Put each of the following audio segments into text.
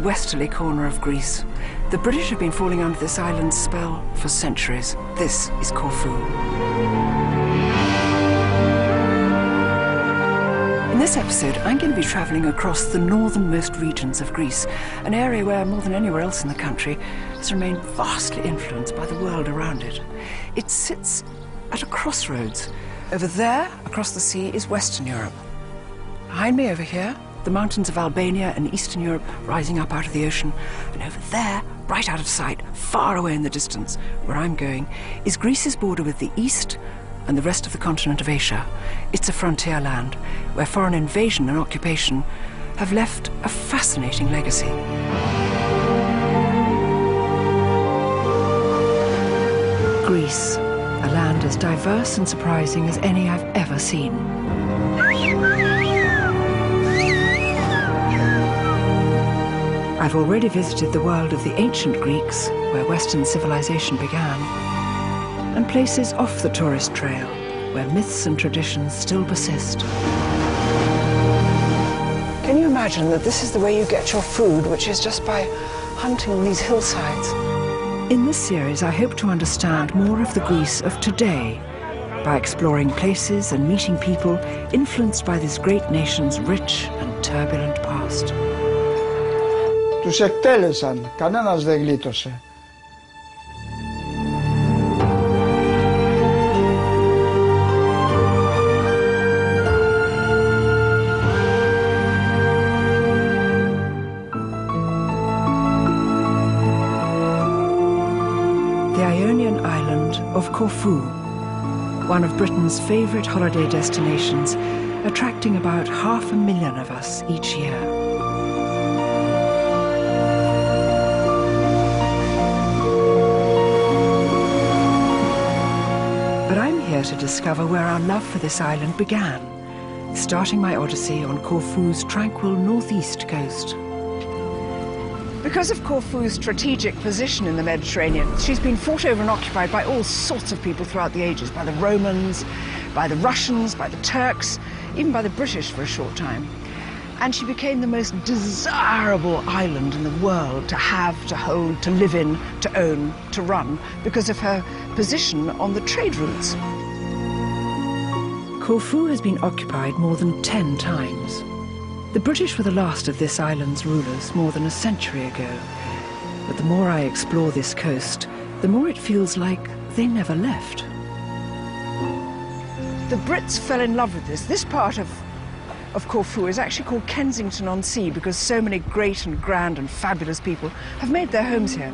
westerly corner of Greece. The British have been falling under this island's spell for centuries. This is Corfu. In this episode, I'm going to be travelling across the northernmost regions of Greece, an area where, more than anywhere else in the country, has remained vastly influenced by the world around it. It sits at a crossroads. Over there, across the sea, is Western Europe. Behind me over here, the mountains of Albania and Eastern Europe rising up out of the ocean. And over there, right out of sight, far away in the distance, where I'm going, is Greece's border with the East and the rest of the continent of Asia. It's a frontier land where foreign invasion and occupation have left a fascinating legacy. Greece, a land as diverse and surprising as any I've ever seen. I've already visited the world of the ancient Greeks, where Western civilization began, and places off the tourist trail, where myths and traditions still persist. Can you imagine that this is the way you get your food, which is just by hunting on these hillsides? In this series, I hope to understand more of the Greece of today by exploring places and meeting people influenced by this great nation's rich and turbulent past. Τους εκτέλεσαν, κανένας δεν γλίτωσε. The Ionian island of Corfu, one of Britain's favourite holiday destinations, attracting about 500,000 of us each year. But I'm here to discover where our love for this island began, starting my odyssey on Corfu's tranquil northeast coast. Because of Corfu's strategic position in the Mediterranean, she's been fought over and occupied by all sorts of people throughout the ages, by the Romans, by the Russians, by the Turks, even by the British for a short time. And she became the most desirable island in the world to have, to hold, to live in, to own, to run, because of her position on the trade routes. Corfu has been occupied more than 10 times. The British were the last of this island's rulers more than a century ago. But the more I explore this coast, the more it feels like they never left. The Brits fell in love with this. This part of Corfu is actually called Kensington-on-Sea because so many great and grand and fabulous people have made their homes here.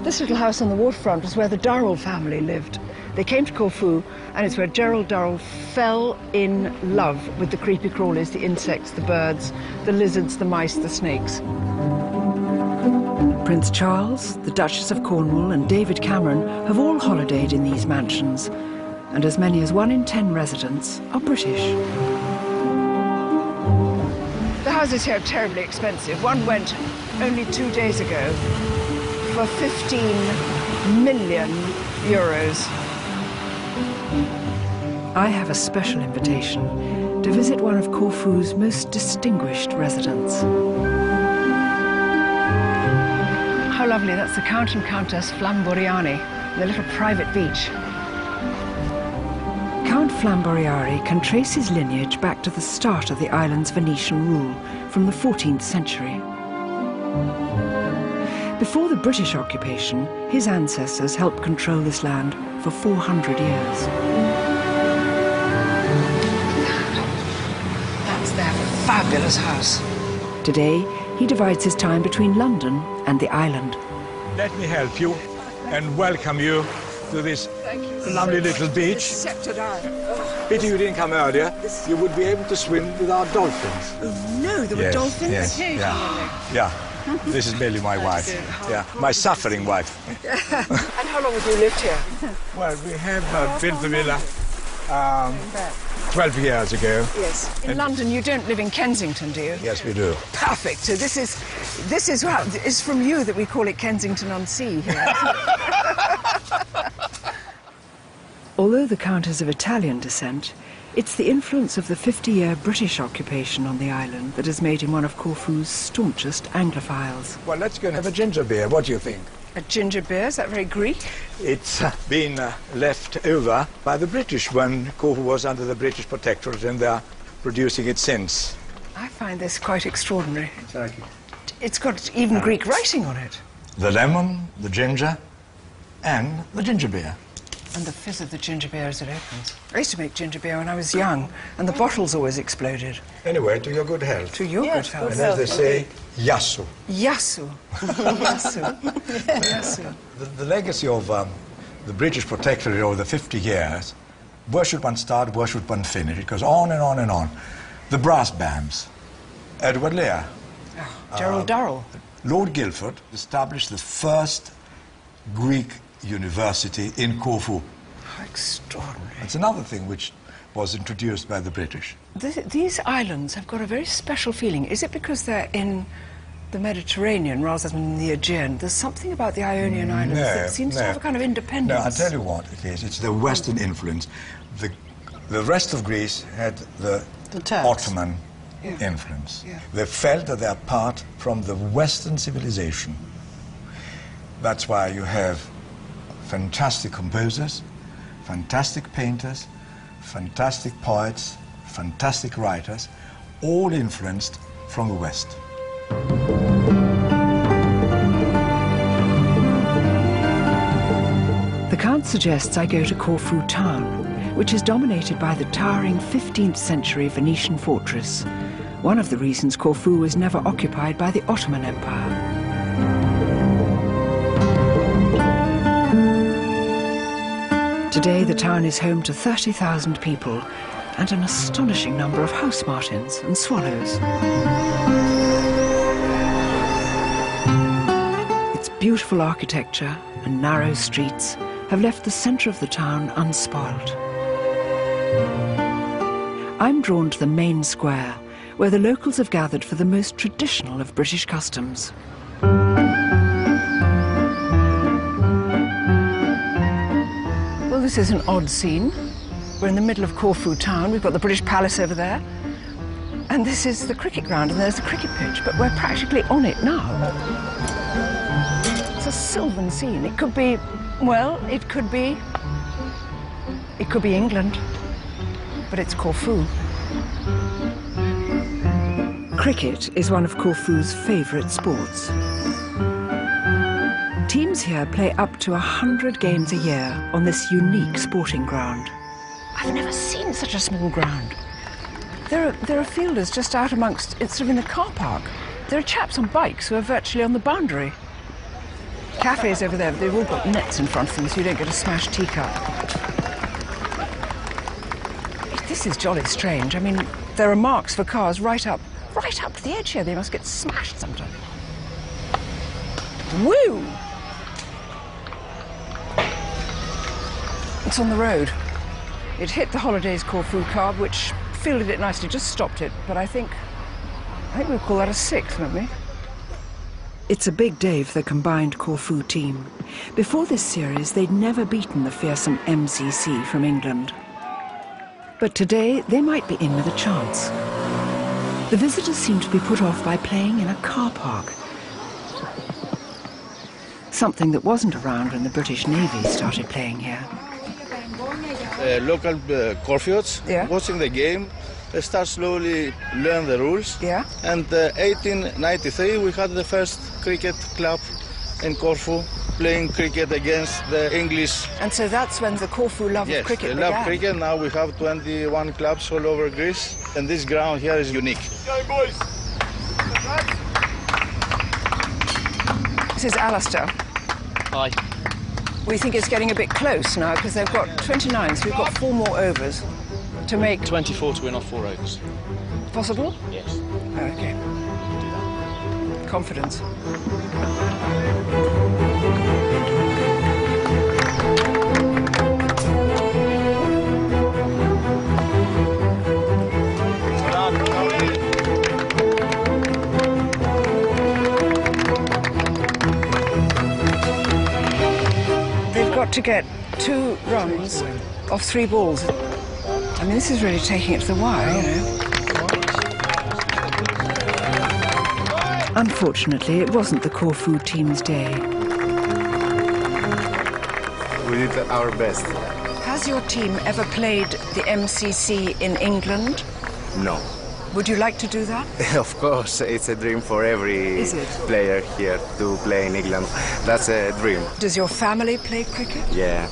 This little house on the waterfront was where the Durrell family lived. They came to Corfu, and it's where Gerald Durrell fell in love with the creepy crawlies, the insects, the birds, the lizards, the mice, the snakes. Prince Charles, the Duchess of Cornwall, and David Cameron have all holidayed in these mansions, and as many as 1 in 10 residents are British. The houses here are terribly expensive. One went only 2 days ago for 15 million euros. I have a special invitation to visit one of Corfu's most distinguished residents. How lovely, that's the Count and Countess Flamboriani, the little private beach. Count Flamboriani can trace his lineage back to the start of the island's Venetian rule from the 14th century. Before the British occupation, his ancestors helped control this land for 400 years. That's their fabulous house. Today, he divides his time between London and the island. Let me help you and welcome you to this lovely little beach. Pity you didn't come earlier. You would be able to swim with our dolphins. Oh, no, there were dolphins? Yes, yeah. This is Millie, my wife. Yeah, my suffering wife. And how long have you lived here? Well, we have built the villa 12 years ago. Yes. In London, you don't live in Kensington, do you? Yes, we do. Perfect. So this is from you that we call it Kensington-on-Sea here. Although the Count is of Italian descent, It's the influence of the 50-year British occupation on the island that has made him one of Corfu's staunchest Anglophiles. Well, let's go and have a ginger beer. What do you think? A ginger beer? Is that very Greek? It's been left over by the British when Corfu was under the British protectorate, and they're producing it since. I find this quite extraordinary. Thank you. It's got even Greek writing on it. The lemon, the ginger, and the ginger beer. And the fizz of the ginger beer as it opens. I used to make ginger beer when I was young, and the bottles always exploded. Anyway, to your good health. To your good health. And as they say, yasu. Yasu. Yasu. Yasu. The legacy of the British protectorate over the 50 years, where should one start, where should one finish? It goes on and on and on. The brass bands. Edward Lear. Oh, Gerald Durrell. Lord Guildford established the first Greek university in Corfu. How extraordinary. It's another thing which was introduced by the British. These islands have got a very special feeling. Is it because they're in the Mediterranean rather than the Aegean? There's something about the Ionian Islands that seems to have a kind of independence. No, I'll tell you what it is. It's the Western influence. The rest of Greece had the Ottoman influence. Yeah. They felt that they are part from the Western civilization. That's why you have fantastic composers, fantastic painters, fantastic poets, fantastic writers, all influenced from the West. The Count suggests I go to Corfu town, which is dominated by the towering 15th century Venetian fortress, one of the reasons Corfu was never occupied by the Ottoman Empire. Today, the town is home to 30,000 people and an astonishing number of house martins and swallows. Its beautiful architecture and narrow streets have left the centre of the town unspoilt. I'm drawn to the main square, where the locals have gathered for the most traditional of British customs. This is an odd scene. We're in the middle of Corfu town. We've got the British Palace over there. And this is the cricket ground, and there's the cricket pitch, but we're practically on it now. It's a sylvan scene. It could be, well, it could be England, but it's Corfu. Cricket is one of Corfu's favourite sports. Teams here play up to 100 games a year on this unique sporting ground. I've never seen such a small ground. There are fielders just out amongst, it's sort of in the car park. There are chaps on bikes who are virtually on the boundary. Cafes over there, they've all got nets in front of them so you don't get a smashed teacup. This is jolly strange. I mean, there are marks for cars right up to the edge here. They must get smashed sometime. Woo! It's on the road. It hit the Holidays Corfu car, which fielded it nicely, just stopped it. But I think we'll call that a 6, won't we? It's a big day for the combined Corfu team. Before this series, they'd never beaten the fearsome MCC from England. But today, they might be in with a chance. The visitors seem to be put off by playing in a car park. Something that wasn't around when the British Navy started playing here. Local Corfiots watching the game start slowly learn the rules. Yeah. And 1893 we had the first cricket club in Corfu playing cricket against the English. And so that's when the Corfu love of cricket began. Yes, love cricket. Now we have 21 clubs all over Greece, and this ground here is unique. Boys. This is Alistair. Hi. We think it's getting a bit close now because they've got 29, so we've got 4 more overs to make... 24 to win off 4 overs. Possible? Yes. Oh, okay. Do that. Confidence. They've got to get 2 runs off 3 balls. And mean, this is really taking it to the wire, you know. Unfortunately, it wasn't the Corfu team's day. We did our best. Has your team ever played the MCC in England? No. Would you like to do that? Of course, it's a dream for every player here to play in England. That's a dream. Does your family play cricket? Yeah.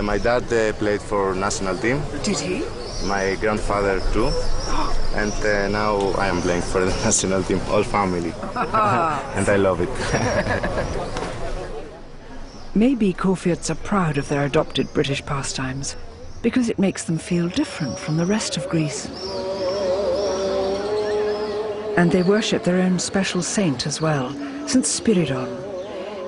My dad played for national team. Did he? My grandfather too. And now I am playing for the national team, all family. And I love it. Maybe Corfians are proud of their adopted British pastimes because it makes them feel different from the rest of Greece. And they worship their own special saint as well, St. Spiridon.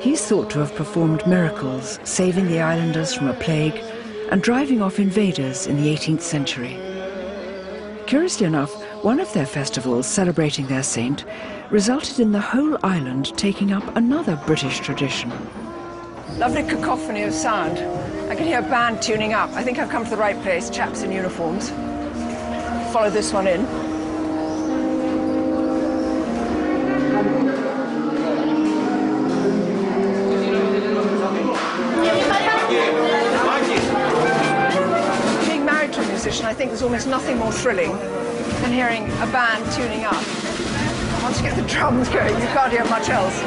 He's thought to have performed miracles, saving the islanders from a plague and driving off invaders in the 18th century. Curiously enough, one of their festivals celebrating their saint resulted in the whole island taking up another British tradition. Lovely cacophony of sound. I can hear a band tuning up. I think I've come to the right place, chaps in uniforms. Follow this one in. Being married to a musician, I think there's almost nothing more thrilling than hearing a band tuning up. Once you get the drums going, you can't hear much else.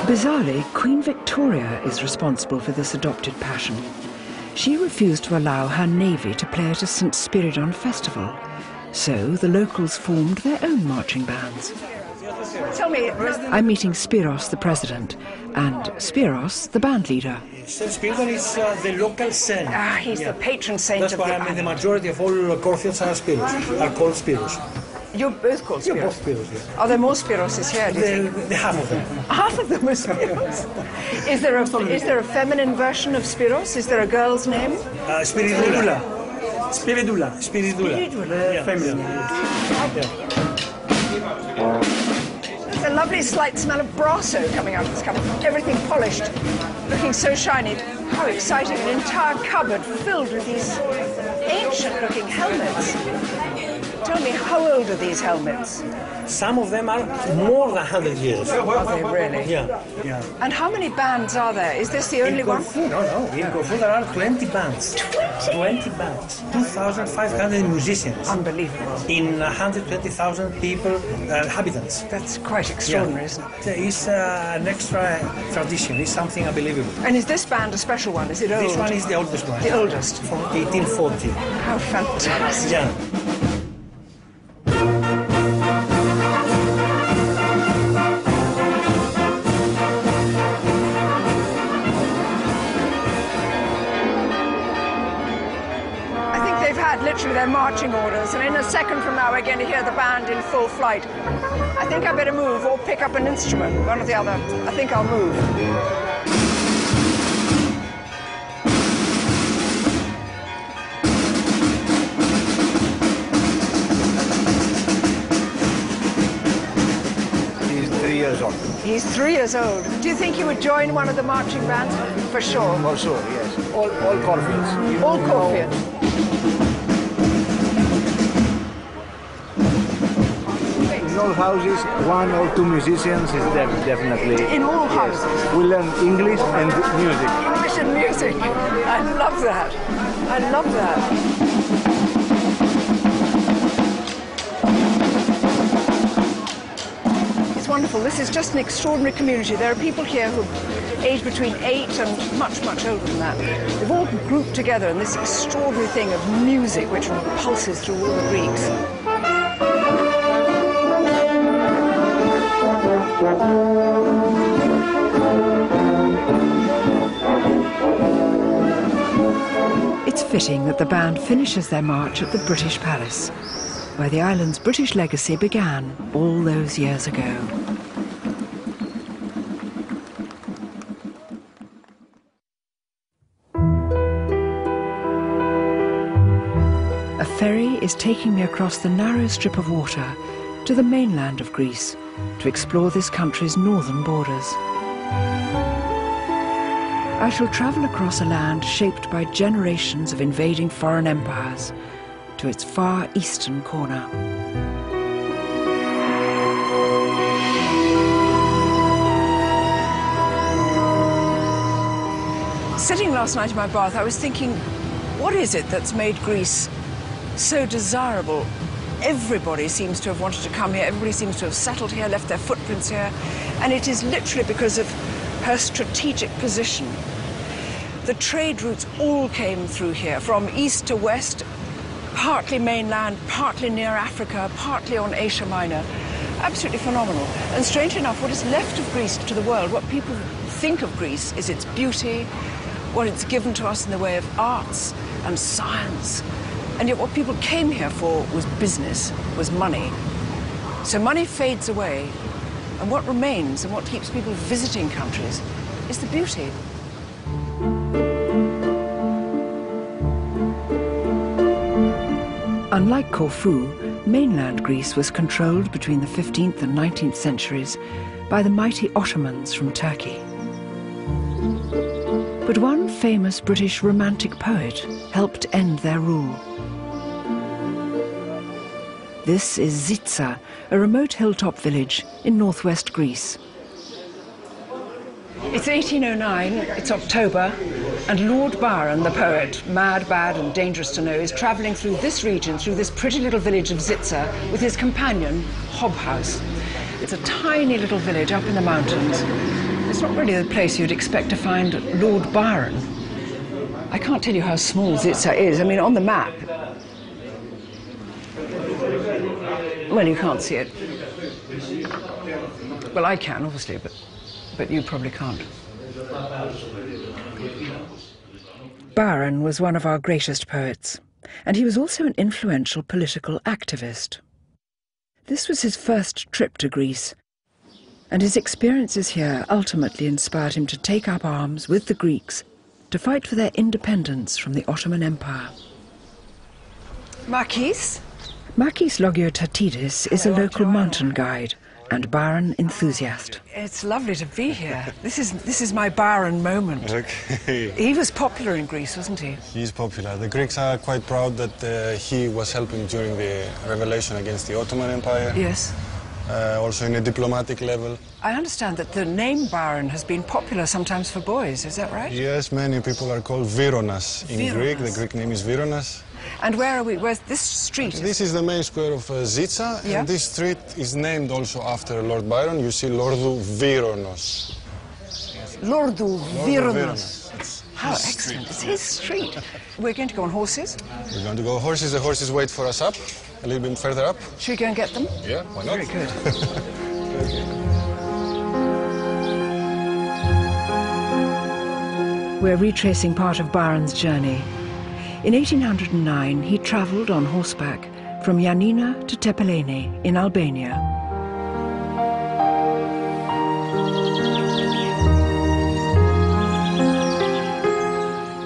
Bizarrely, Queen Victoria is responsible for this adopted passion. She refused to allow her navy to play at a St. Spiridon festival, so the locals formed their own marching bands. Tell me, I'm meeting Spiros, the president, and Spiros, the band leader. St. Spiridon is the local saint. Ah, he's the patron saint of the island. That's why the majority of all Corfians are Spiros, are called Spiros. You're both called Spiros? You're both Spiros, yes. Are there more Spiroses here, do you think? Half of them. Half of them are Spiros? Is there a feminine version of Spiros? Is there a girl's name? Spiridula. Spiridula. Yeah. Feminine. Yeah. There's a lovely slight smell of brasso coming out of this cupboard. Everything polished, looking so shiny. How exciting, an entire cupboard filled with these ancient-looking helmets. Tell me, how old are these helmets? Some of them are more than 100 years. Are they really? Yeah. And how many bands are there? Is this the only one? No. In Corfu there are 20 bands. 20 bands. 2,500 musicians. Unbelievable. In 120,000 people, inhabitants. That's quite extraordinary, isn't it? It's an extra tradition. It's something unbelievable. And is this band a special one? Is it old? This one is the oldest one. The oldest? From 1840. How fantastic. Yeah. Literally their marching orders, and in a second from now we're going to hear the band in full flight. I think I better move or pick up an instrument, one or the other. I think I'll move. He's 3 years old. He's 3 years old. Do you think he would join one of the marching bands? For sure. For sure, yes. All Corfians. All Corfians. In all houses, 1 or 2 musicians is definitely... In all houses? We learn English and music. English and music. I love that. I love that. It's wonderful. This is just an extraordinary community. There are people here who are aged between 8 and much, much older than that. They've all grouped together in this extraordinary thing of music which pulses through all the Greeks. It's fitting that the band finishes their march at the British Palace, where the island's British legacy began all those years ago. A ferry is taking me across the narrow strip of water to the mainland of Greece to explore this country's northern borders. I shall travel across a land shaped by generations of invading foreign empires to its far eastern corner. Sitting last night in my bath, I was thinking, what is it that's made Greece so desirable? Everybody seems to have wanted to come here, everybody seems to have settled here, left their footprints here, and it is literally because of her strategic position. The trade routes all came through here, from east to west, partly mainland, partly near Africa, partly on Asia Minor. Absolutely phenomenal. And strangely enough, what is left of Greece to the world, what people think of Greece is its beauty, what it's given to us in the way of arts and science. And yet what people came here for was business, was money. So money fades away, and what remains and what keeps people visiting countries is the beauty. Unlike Corfu, mainland Greece was controlled between the 15th and 19th centuries by the mighty Ottomans from Turkey. But one famous British romantic poet helped end their rule. This is Zitsa, a remote hilltop village in northwest Greece. It's 1809, it's October, and Lord Byron, the poet, mad, bad and dangerous to know, is travelling through this region, through this pretty little village of Zitsa, with his companion, Hobhouse. It's a tiny little village up in the mountains. It's not really the place you'd expect to find Lord Byron. I can't tell you how small Zitsa is. I mean, on the map, well, you can't see it. Well, I can, obviously, but you probably can't. Byron was one of our greatest poets, and he was also an influential political activist. This was his first trip to Greece, and his experiences here ultimately inspired him to take up arms with the Greeks to fight for their independence from the Ottoman Empire. Marquis Logiotatidis is a local mountain guide and Byron enthusiast. It's lovely to be here. This is my Byron moment. Okay. He was popular in Greece, wasn't he? He's popular. The Greeks are quite proud that he was helping during the revolution against the Ottoman Empire. Yes. Also in a diplomatic level. I understand that the name Byron has been popular sometimes for boys, is that right? Yes, many people are called Vironas in Greek. The Greek name is Vironas. And where are we? Where's this street? This is the main square of Zitsa, and this street is named also after Lord Byron. You see Lordou Vironos. Lordou Vironos. How excellent. It's his street. We're going to go on horses? We're going to go on horses. The horses wait for us up, a little bit further up. Should we go and get them? Yeah, why not? Very good. We're retracing part of Byron's journey. In 1809, he travelled on horseback from Ioannina to Tepelene in Albania.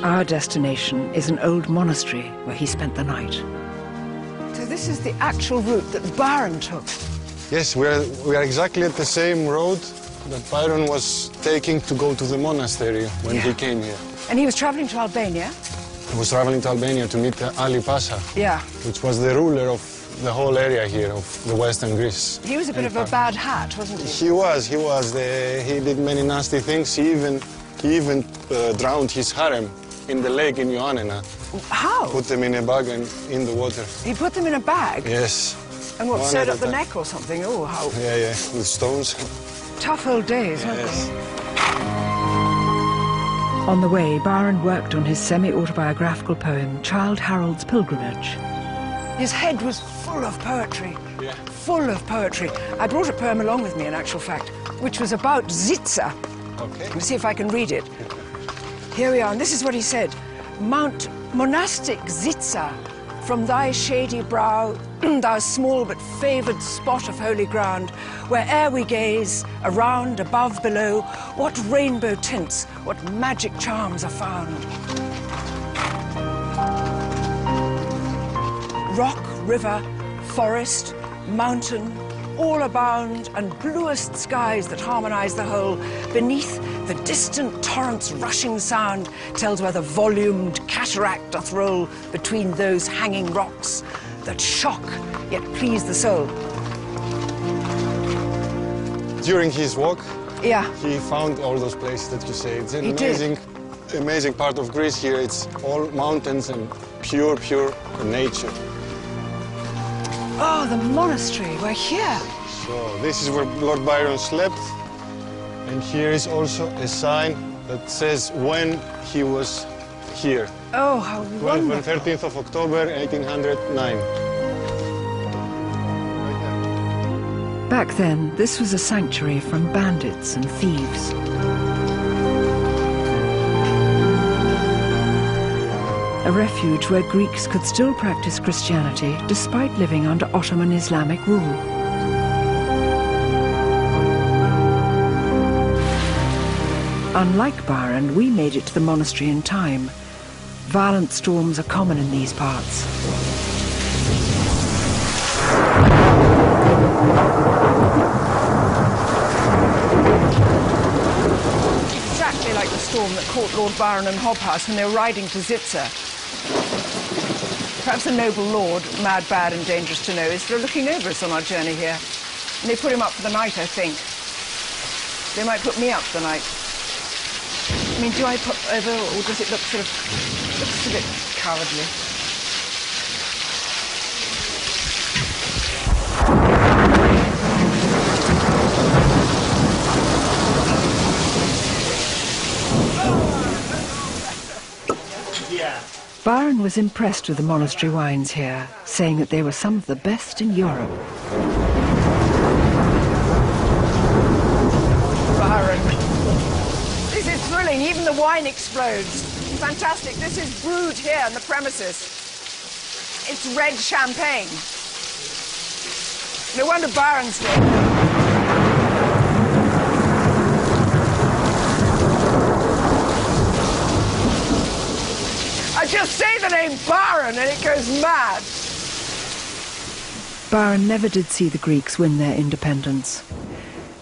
Our destination is an old monastery where he spent the night. So this is the actual route that Byron took? Yes, we are exactly at the same road that Byron was taking to go to the monastery when he came here. And he was travelling to Albania? He was traveling to Albania to meet Ali Pasha, which was the ruler of the whole area here, of the Western Greece. He was a bit of a bad hat, wasn't he? He was. He did many nasty things. He even drowned his harem in the lake in Ioannina. How? Put them in a bag and in the water. He put them in a bag? Yes. And what, sewed up the neck or something? Oh, how? Yeah, with stones. Tough old days, weren't they? On the way, Byron worked on his semi-autobiographical poem, Childe Harold's Pilgrimage. His head was full of poetry, full of poetry. I brought a poem along with me, in actual fact, which was about Zitsa. Okay. Let me see if I can read it. Here we are, and this is what he said. Mount monastic Zitsa, from thy shady brow, thou small but favoured spot of holy ground, where'er we gaze, around, above, below, what rainbow tints, what magic charms are found. Rock, river, forest, mountain, all abound, and bluest skies that harmonize the whole. Beneath, the distant torrent's rushing sound tells where the volumed cataract doth roll between those hanging rocks that shock yet please the soul. During his walk, yeah, he found all those places that you say. It's an amazing part of Greece here. It's all mountains and pure nature. Oh, the monastery, we're here. So this is where Lord Byron slept. And here is also a sign that says when he was here. Oh, how wonderful. 12th and 13th of October, 1809. Back then, this was a sanctuary from bandits and thieves. A refuge where Greeks could still practice Christianity despite living under Ottoman Islamic rule. Unlike Byron, we made it to the monastery in time. Violent storms are common in these parts. Exactly like the storm that caught Lord Byron and Hobhouse when they were riding to Zitza. Perhaps the noble lord, mad, bad and dangerous to know, is still looking over us on our journey here. And they put him up for the night, I think. They might put me up for the night. I mean, do I put over, or does it look sort of, looks a bit cowardly? Byron was impressed with the monastery wines here, saying that they were some of the best in Europe. Byron. This is thrilling. Even the wine explodes. Fantastic. This is brewed here on the premises. It's red champagne. No wonder Byron's here. I just say the name Byron and it goes mad. Byron never did see the Greeks win their independence.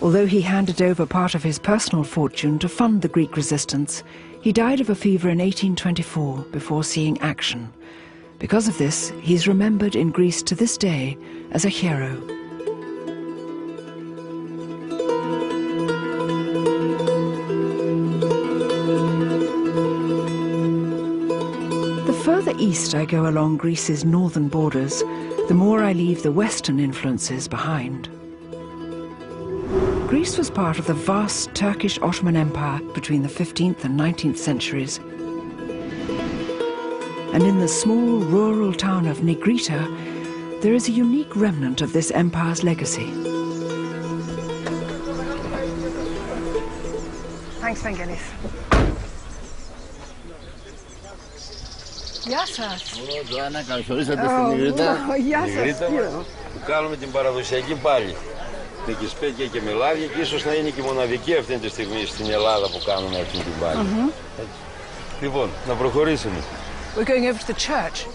Although he handed over part of his personal fortune to fund the Greek resistance, he died of a fever in 1824 before seeing action. Because of this, he's remembered in Greece to this day as a hero. The further east I go along Greece's northern borders, the more I leave the Western influences behind. Greece was part of the vast Turkish Ottoman Empire between the 15th and 19th centuries. And in the small rural town of Negrita, there is a unique remnant of this empire's legacy. Thanks, Vangelis. Γεια σας. Joanna, καλώς ορίσατε στην Νιγρίτα. Γεια σας. Που κάνουμε την παραδοσιακή πάλι. Με κισπέκια και με λάδια και ίσως να είναι και η μοναδική αυτή τη στιγμή στην Ελλάδα που κάνουμε αυτή την πάλι. Λοιπόν, να προχωρήσουμε. We're going over to the church.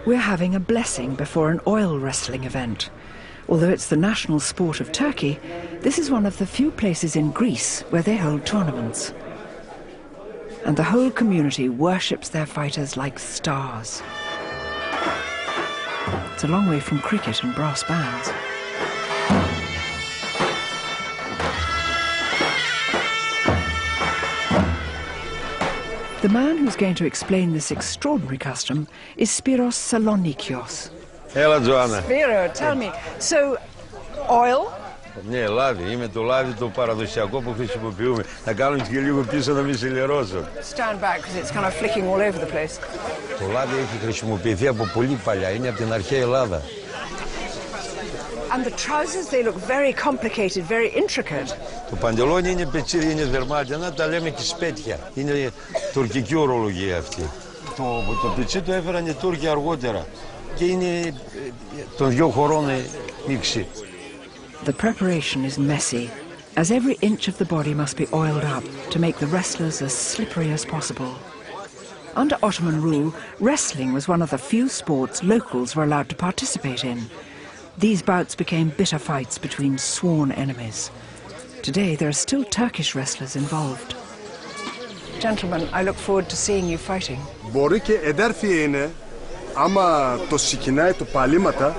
We're having a blessing before an oil wrestling event. Although it's the national sport of Turkey, this is one of the few places in Greece where they hold tournaments. And the whole community worships their fighters like stars. It's a long way from cricket and brass bands. The man who's going to explain this extraordinary custom is Spiros Salonikios. Έλα, Joanna. Spiro, tell me, so oil? Ναι, λάδι. Είμαι το λάδι το παραδοσιακό που χρησιμοποιούμε. Θα κάνω και λίγο πίσω να μην σε λερώσω. Stand back because it's kind of flicking all over the place. Το λάδι έχει χρησιμοποιηθεί από πολύ παλιά. Είναι από την αρχαία Ελλάδα. And the trousers, they look very complicated, very intricate. Το παντελόνι είναι πετσίδι, είναι δερμάτια. Να τα λέμε και σπέτια. Είναι τουρκική ορολογία αυτή. Το πετσί το έφεραν οι Τούρκοι αργότερα. Και είναι των δύο χωρών μίξη. The preparation is messy, as every inch of the body must be oiled up to make the wrestlers as slippery as possible. Under Ottoman rule, wrestling was one of the few sports locals were allowed to participate in. These bouts became bitter fights between sworn enemies. Today, there are still Turkish wrestlers involved. Gentlemen, I look forward to seeing you fighting. Μπορεί και εντάρφια είναι, άμα το συγκινάει το παλήματα,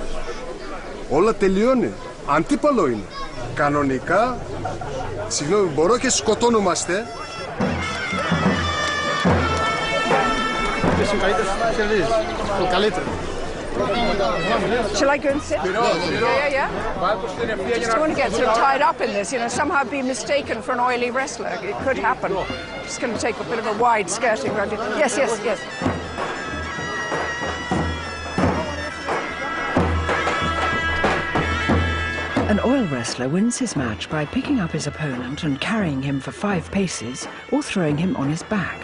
όλα τελειώνει. Αντίπαλο είναι. Κανονικά, συγγνώμη, μπορώ και σκοτώνομαστε. Shall I go and sit? Yeah. Just don't want to get sort of tied up in this, somehow be mistaken for an oily wrestler. It could happen. Just going to take a bit of a wide skirting round it. Yes. An oil wrestler wins his match by picking up his opponent and carrying him for 5 paces or throwing him on his back.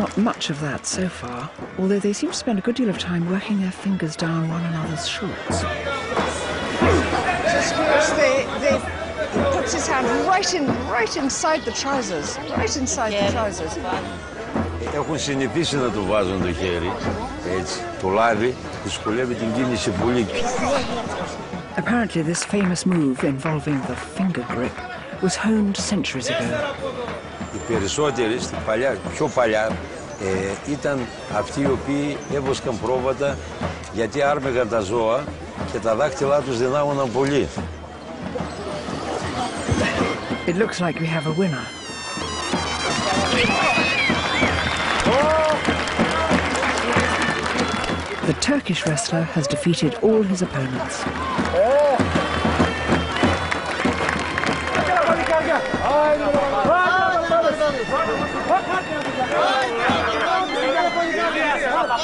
Not much of that so far, although they seem to spend a good deal of time working their fingers down one another's shorts. He puts his hand right inside the trousers, Έχουν συνηθίσει να του βάζουν το χέρι, έτσι, το λάδι, δυσκολεύει την κίνηση πολύ. Apparently this famous move involving the finger grip was honed centuries ago. Οι περισσότεροι, πιο παλιά, ήταν αυτοί οι οποίοι έβοσκαν πρόβατα γιατί άρμεγαν τα ζώα και τα δάχτυλά τους δυνάμωναν πολύ. It looks like we have a winner. The Turkish wrestler has defeated all his opponents.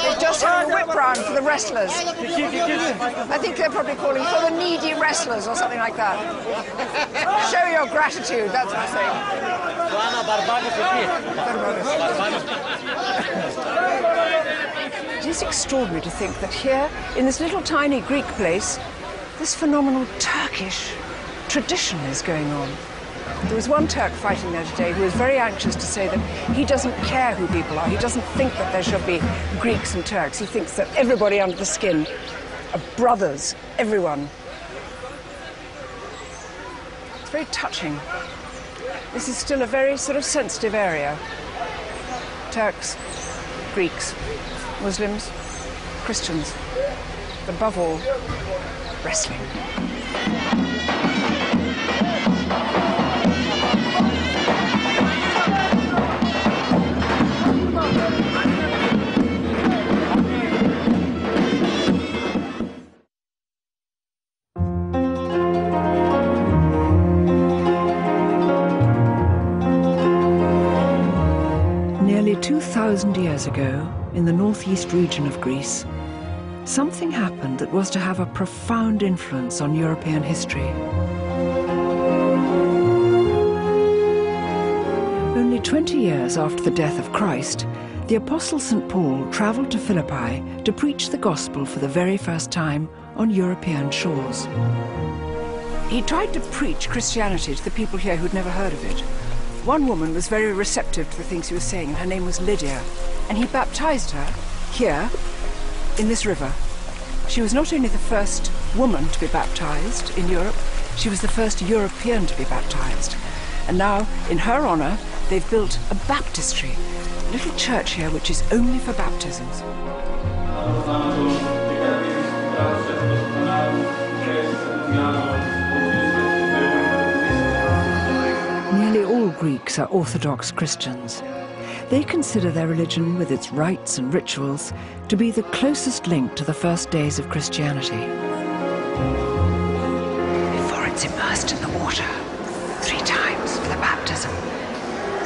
They've just had a whip round for the wrestlers. I think they're probably calling for the needy wrestlers or something like that. Show your gratitude, that's what I'm saying. It is extraordinary to think that here, in this little tiny Greek place, this phenomenal Turkish tradition is going on. There was one Turk fighting there today who was very anxious to say that he doesn't care who people are. He doesn't think that there should be Greeks and Turks. He thinks that everybody under the skin are brothers, everyone. It's very touching. This is still a very sort of sensitive area. Turks, Greeks, Muslims, Christians, but above all, wrestling. Nearly 2,000 years ago, in the northeast region of Greece, something happened that was to have a profound influence on European history. Only 20 years after the death of Christ, the Apostle St. Paul travelled to Philippi to preach the gospel for the very first time on European shores. He tried to preach Christianity to the people here who'd never heard of it. One woman was very receptive to the things he was saying, and her name was Lydia, and he baptized her here in this river. She was not only the first woman to be baptized in Europe, she was the first European to be baptized. And now, in her honor, they've built a baptistry, a little church here which is only for baptisms. Nearly all Greeks are Orthodox Christians. They consider their religion with its rites and rituals to be the closest link to the first days of Christianity. Before it's immersed in the water, 3 times for the baptism,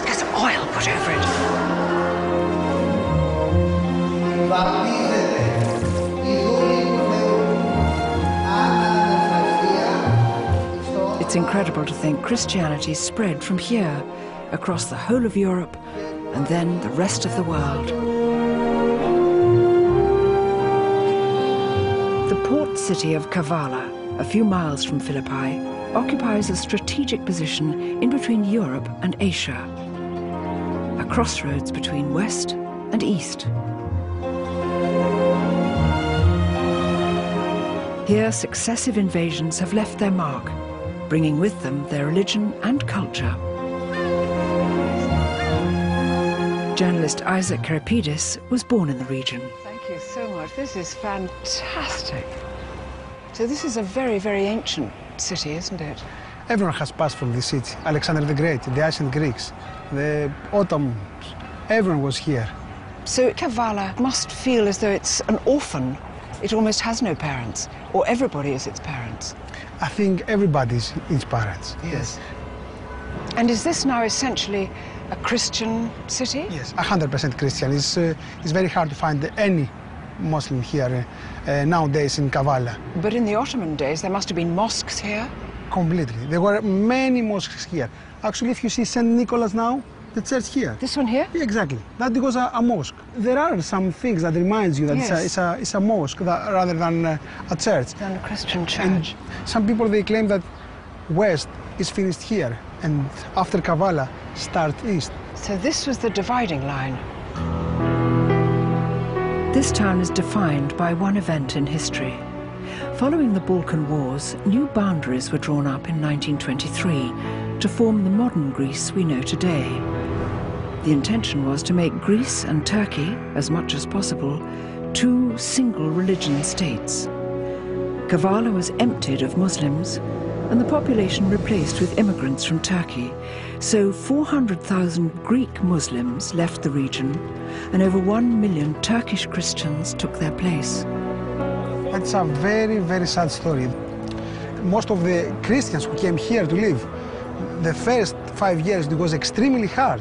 there's oil put over it. It's incredible to think Christianity spread from here across the whole of Europe and then the rest of the world. The port city of Kavala, a few miles from Philippi, occupies a strategic position in between Europe and Asia. a crossroads between West and East. Here, successive invasions have left their mark, bringing with them their religion and culture. Journalist Isaac Karapidis was born in the region. Thank you so much. This is fantastic. So this is a very, very ancient city, isn't it? Everyone has passed from this city. Alexander the Great, the ancient Greeks, the Ottomans, everyone was here. So Kavala must feel as though it's an orphan. It almost has no parents, or everybody is its parents. I think everybody's its parents. Yes. And is this now essentially a Christian city? Yes, 100% Christian. It's very hard to find any Muslim here nowadays in Kavala. But in the Ottoman days, there must have been mosques here? Completely. There were many mosques here. Actually, if you see St. Nicholas now, the church here. This one here? Yeah, exactly. That was a mosque. There are some things that reminds you that yes. it's a mosque rather than a church. Than a Christian church. And some people, they claim that West is finished here, and after Kavala, start East. So this was the dividing line. This town is defined by one event in history. Following the Balkan Wars, new boundaries were drawn up in 1923 to form the modern Greece we know today. The intention was to make Greece and Turkey, as much as possible, two single religion states. Kavala was emptied of Muslims and the population replaced with immigrants from Turkey, so 400,000 Greek Muslims left the region and over 1 million Turkish Christians took their place. It's a very, very sad story. Most of the Christians who came here to live, the first 5 years, it was extremely hard.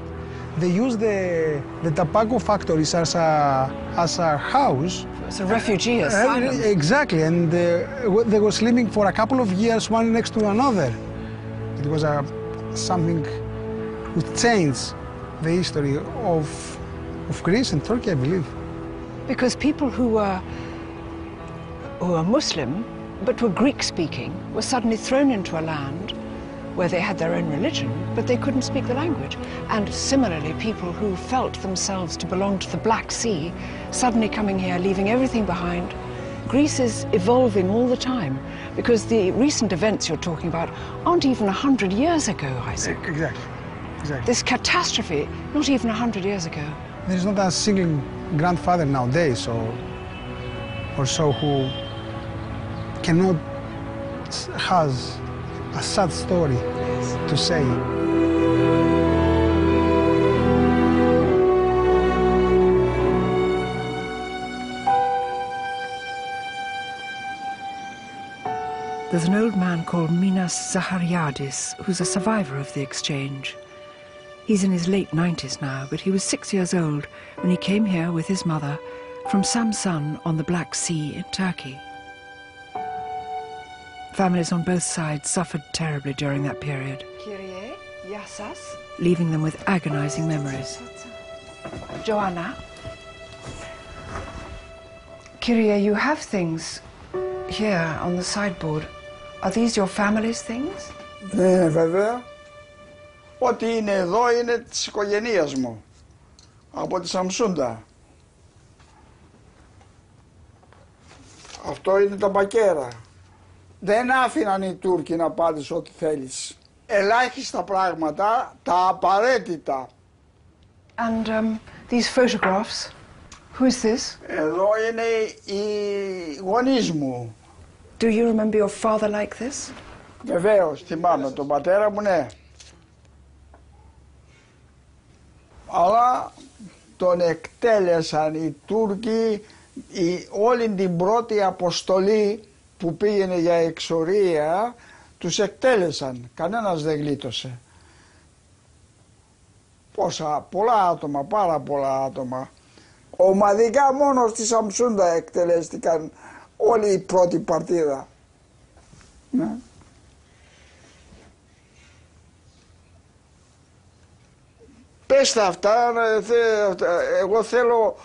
They used the tobacco factories as a house. It's a refugee asylum. Exactly, and they were living for a couple of years, one next to another. It was something which changed the history of Greece and Turkey, I believe. Because people who were Muslim, but were Greek-speaking, were suddenly thrown into a land where they had their own religion, but they couldn't speak the language. And similarly, people who felt themselves to belong to the Black Sea, suddenly coming here, leaving everything behind. Greece is evolving all the time, because the recent events you're talking about aren't even 100 years ago, Isaac. Exactly. This catastrophe, not even 100 years ago. There's not a single grandfather nowadays or so who cannot has a sad story to say. There's an old man called Minas Zachariadis who's a survivor of the exchange. He's in his late 90s now, but he was 6 years old when he came here with his mother from Samsun on the Black Sea in Turkey. Families on both sides suffered terribly during that period, leaving them with agonizing memories. Joanna, Kyrie, you have things here on the sideboard. Are these your family's things? Ναι, βέβαια. Ό,τι είναι εδώ είναι της οικογένειας μου, από τη Σαμσούντα. Αυτό είναι τα μπακέρα. Δεν άφηναν οι Τούρκοι να πάρεις ό,τι θέλεις. Ελάχιστα πράγματα, τα απαραίτητα. And these photographs, who is this? Εδώ είναι οι γονείς μου. Do you remember your father like this? Βεβαίως, θυμάμαι τον πατέρα μου, ναι. Αλλά τον εκτέλεσαν οι Τούρκοι, όλη την πρώτη αποστολή που πήγαινε για εξορία, τους εκτέλεσαν. Κανένας δεν γλίτωσε. Πολλά άτομα, πάρα πολλά άτομα. Ομαδικά μόνο στη Σαμσούντα εκτελέστηκαν όλη η πρώτη παρτίδα. Ναι. Πες αυτά, εγώ θέλω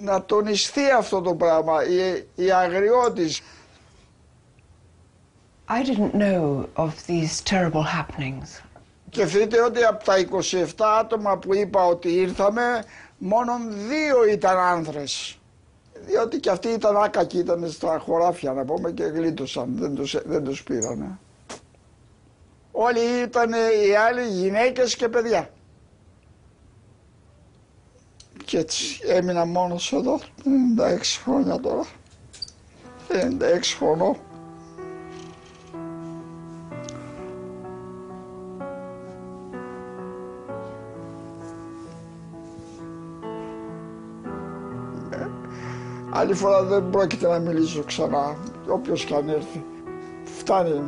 να τονιστεί αυτό το πράγμα, οι αγριώτες. I didn't know of these terrible happenings Σκεφτείτε ότι από τα 27 άτομα που είπα ότι ήρθαμε, μόνο 2 ήταν άνδρες. Διότι και αυτοί ήταν άκακοι, ήταν στα χωράφια να πούμε και γλίτωσαν, δεν τους πήρανε. Όλοι ήταν οι άλλοι γυναίκες και παιδιά. Και έτσι έμεινα μόνος εδώ, 96 χρόνια τώρα. 96 χρονών. Άλλη φορά δεν πρόκειται να μιλήσω ξανά, όποιος και αν έρθει. Φτάνει.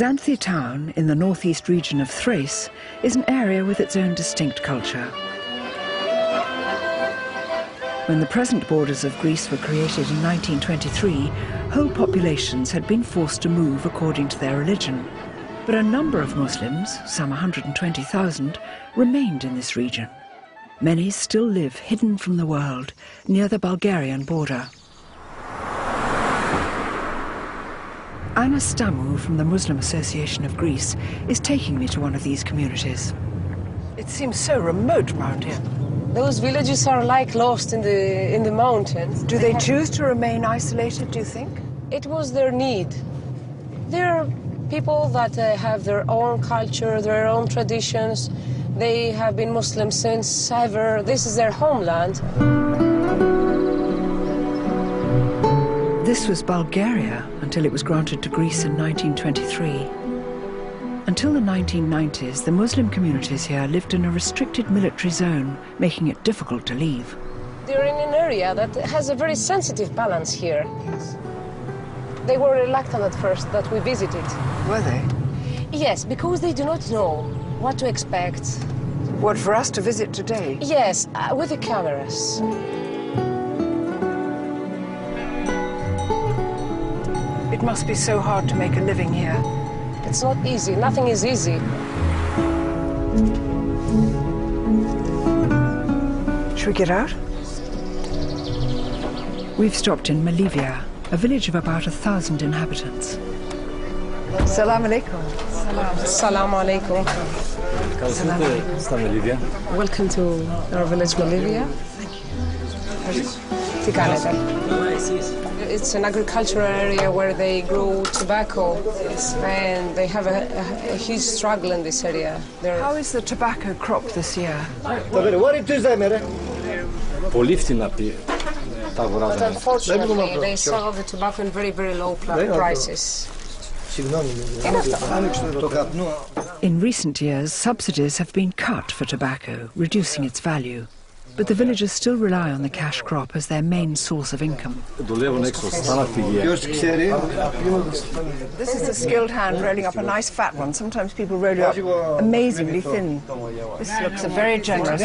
Xanthi town, in the northeast region of Thrace, is an area with its own distinct culture. When the present borders of Greece were created in 1923, whole populations had been forced to move according to their religion. But a number of Muslims, some 120,000, remained in this region. Many still live hidden from the world, near the Bulgarian border. Anna Stamu from the Muslim Association of Greece is taking me to one of these communities. It seems so remote around here. Those villages are like lost in the mountains. Do they choose to remain isolated, do you think? It was their need. They're people that have their own culture, their own traditions. They have been Muslim since ever. This is their homeland. This was Bulgaria until it was granted to Greece in 1923. Until the 1990s, the Muslim communities here lived in a restricted military zone, making it difficult to leave. They're in an area that has a very sensitive balance here. Yes. They were reluctant at first that we visited. Were they? Yes, because they do not know what to expect. What, for us to visit today? Yes, with the cameras. It must be so hard to make a living here. It's not easy. Nothing is easy. Should we get out? We've stopped in Malivia, a village of about 1,000 inhabitants. Salam alaikum. Salam alaikum. Welcome to our village, Malivia. Thank you. It's an agricultural area where they grow tobacco, and they have a huge struggle in this area. How is the tobacco crop this year? But unfortunately, they sell the tobacco in very, very low prices. In recent years, subsidies have been cut for tobacco, reducing its value. But the villagers still rely on the cash crop as their main source of income. This is a skilled hand rolling up a nice fat one. Sometimes people roll it up amazingly thin. This looks very generous.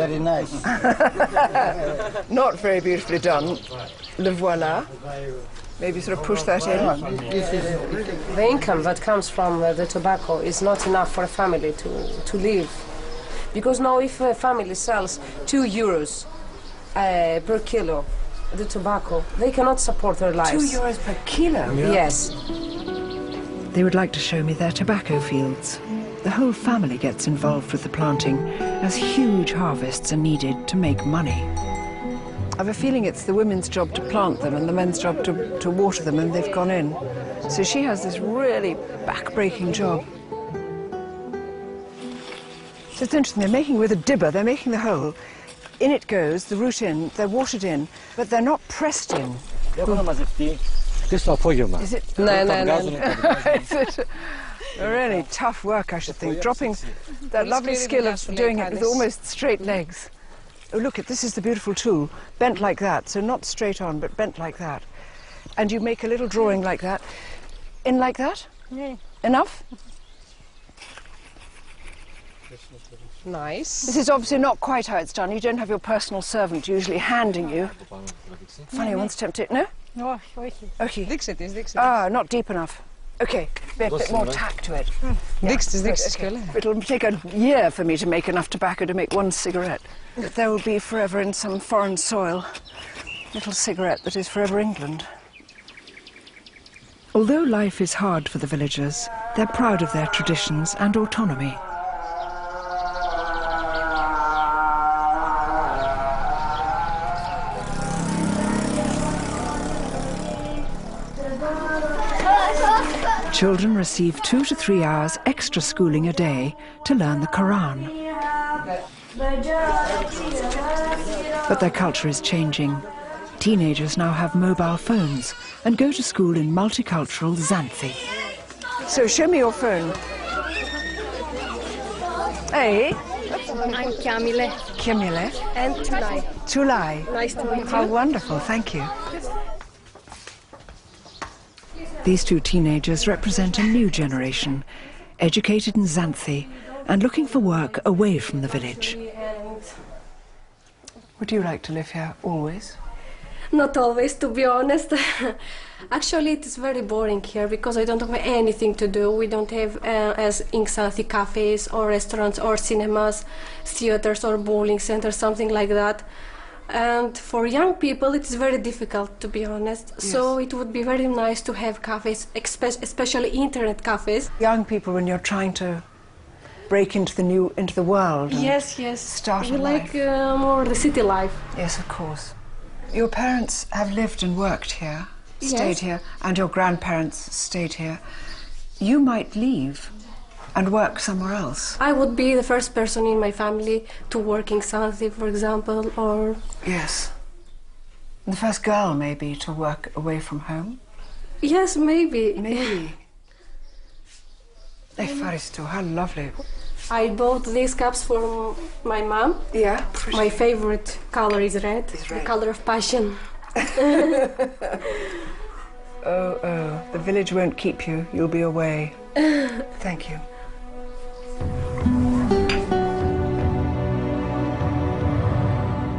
Very nice. Not very beautifully done. Le voila. Maybe sort of push that in. The income that comes from the tobacco is not enough for a family to live. Because now if a family sells €2 per kilo the tobacco, they cannot support their lives. €2 per kilo? Yeah. Yes. They would like to show me their tobacco fields. The whole family gets involved with the planting, as huge harvests are needed to make money. I have a feeling it's the women's job to plant them and the men's job to water them, and they've gone in. So she has this really back-breaking job. So it's interesting, they're making with a dibber, they're making the hole. In it goes, the root in, they're watered in, but they're not pressed in. Is it? No. Is it really tough work, I should think. Dropping that lovely skill of doing it with almost straight legs. Oh, look, this is the beautiful tool, bent like that, so not straight on, but bent like that. And you make a little drawing like that. In like that? Yeah. Enough? Nice. This is obviously not quite how it's done. You don't have your personal servant usually handing you. Funny, I once tempted. No? No, okay. Δείξε της. Ah, not deep enough. Okay, a bit more tack to it. Δείξε της. It'll take a year for me to make enough tobacco to make one cigarette. But there will be forever in some foreign soil, little cigarette that is forever England. Although life is hard for the villagers, they're proud of their traditions and autonomy. Children receive 2 to 3 hours extra schooling a day to learn the Quran. But their culture is changing. Teenagers now have mobile phones and go to school in multicultural Xanthi. So show me your phone. Hey? I'm Kamile. Kamile? And Tulay. Tulay. Nice to meet you. How wonderful, thank you. These two teenagers represent a new generation, educated in Xanthi and looking for work away from the village. Would you like to live here always? Not always, to be honest. Actually, it is very boring here because I don't have anything to do. We don't have, as in Xanthi, cafes or restaurants or cinemas, theaters or bowling centers, something like that. And for young people, it is very difficult, to be honest. Yes. So it would be very nice to have cafes, especially internet cafes. Young people, when you're trying to break into the world. Yes. Start a life. Like more the city life. Yes, of course. Your parents have lived and worked here, stayed here, and your grandparents stayed here. You might leave and work somewhere else. I would be the first person in my family to work in Xanthi, for example, or... Yes. The first girl, maybe, to work away from home? Yes, maybe. Maybe. Efaristo, how lovely. I bought these cups for my mom. Yeah? My favorite color is red. The color of passion. Oh, the village won't keep you. You'll be away. Thank you.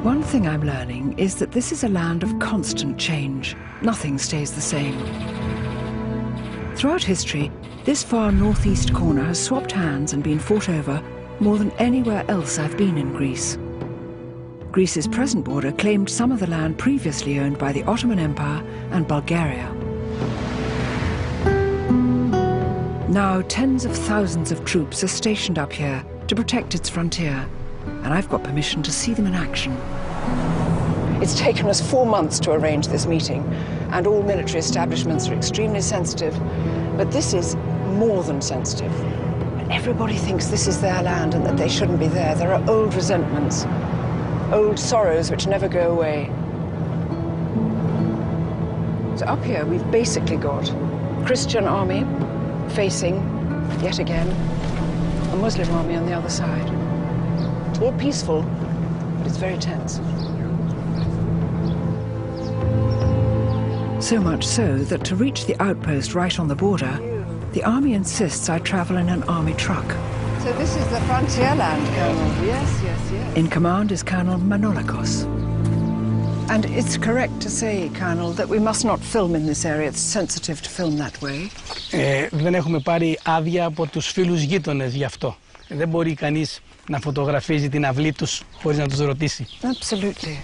One thing I'm learning is that this is a land of constant change. Nothing stays the same. Throughout history, this far northeast corner has swapped hands and been fought over more than anywhere else I've been in Greece. Greece's present border claimed some of the land previously owned by the Ottoman Empire and Bulgaria. Now tens of thousands of troops are stationed up here to protect its frontier, and I've got permission to see them in action. It's taken us 4 months to arrange this meeting, and all military establishments are extremely sensitive, but this is more than sensitive. Everybody thinks this is their land and that they shouldn't be there. There are old resentments, old sorrows which never go away. So up here we've basically got Christian army facing, yet again, a Muslim army on the other side. It's all peaceful, but it's very tense. So much so that to reach the outpost right on the border, the army insists I travel in an army truck. So this is the frontier land, Colonel? Yes. In command is Colonel Manolikos. And it's correct to say, Colonel, that we must not film in this area. It's sensitive to film that way. Δεν έχουμε πάρει άδεια από τους φίλους γείτονες γι' αυτό. Δεν μπορεί κανείς να φωτογραφίζει την αυλή τους χωρίς να τους ρωτήσει. Absolutely.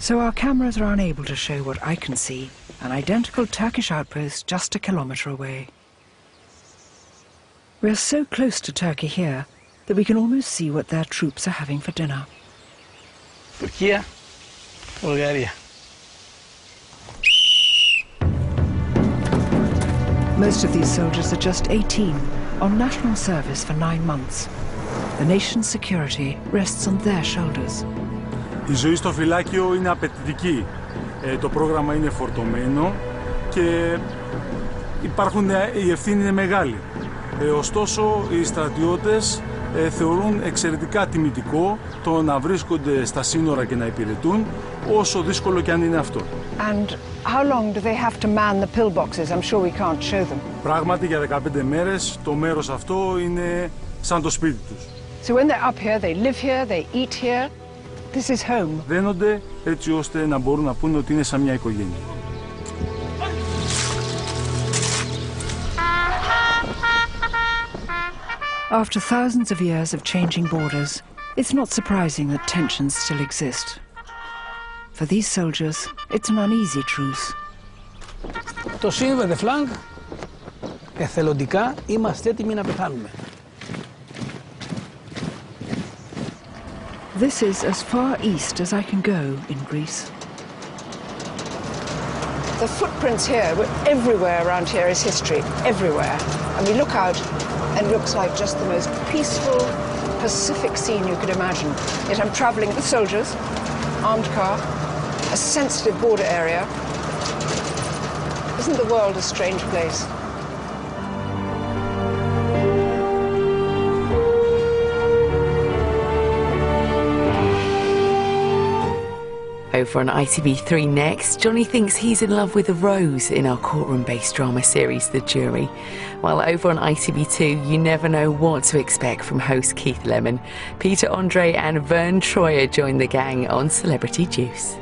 So our cameras are unable to show what I can see, an identical Turkish outpost just a kilometre away. We're so close to Turkey here that we can almost see what their troops are having for dinner. Turkey, Bulgaria. Most of these soldiers are just 18, on national service for 9 months. The nation's security rests on their shoulders. Η ζωή στο φυλάκιο είναι απαιτητική. Το πρόγραμμα είναι φορτωμένο και η ευθύνη είναι μεγάλη. Ωστόσο, οι στρατιώτες θεωρούν εξαιρετικά τιμητικό το να βρίσκονται στα σύνορα και να υπηρετούν, όσο δύσκολο και αν είναι αυτό. And how long do they have to man the pillboxes? I'm sure we can't show them. Πράγματι για 15 μέρες το μέρος αυτό είναι σαν το σπίτι τους. So when they're up here, they live here, they eat here. This is home. Δένονται έτσι ώστε να μπορούν να πούνε ότι είναι σαν μια οικογένεια. After thousands of years of changing borders, it's not surprising that tensions still exist. For these soldiers, it's an uneasy truce. Το Silver the Flank, εθελοντικά είμαστε έτοιμοι να πεθάνουμε. This is as far east as I can go in Greece. The footprints here, everywhere around here is history, everywhere. And we look out and it looks like just the most peaceful, Pacific scene you could imagine. Yet I'm traveling with soldiers, armed car, a sensitive border area. Isn't the world a strange place? Over on ITV3 next, Johnny thinks he's in love with a rose in our courtroom-based drama series, The Jury. While over on ITV2, you never know what to expect from host Keith Lemon. Peter Andre and Vern Troyer join the gang on Celebrity Juice.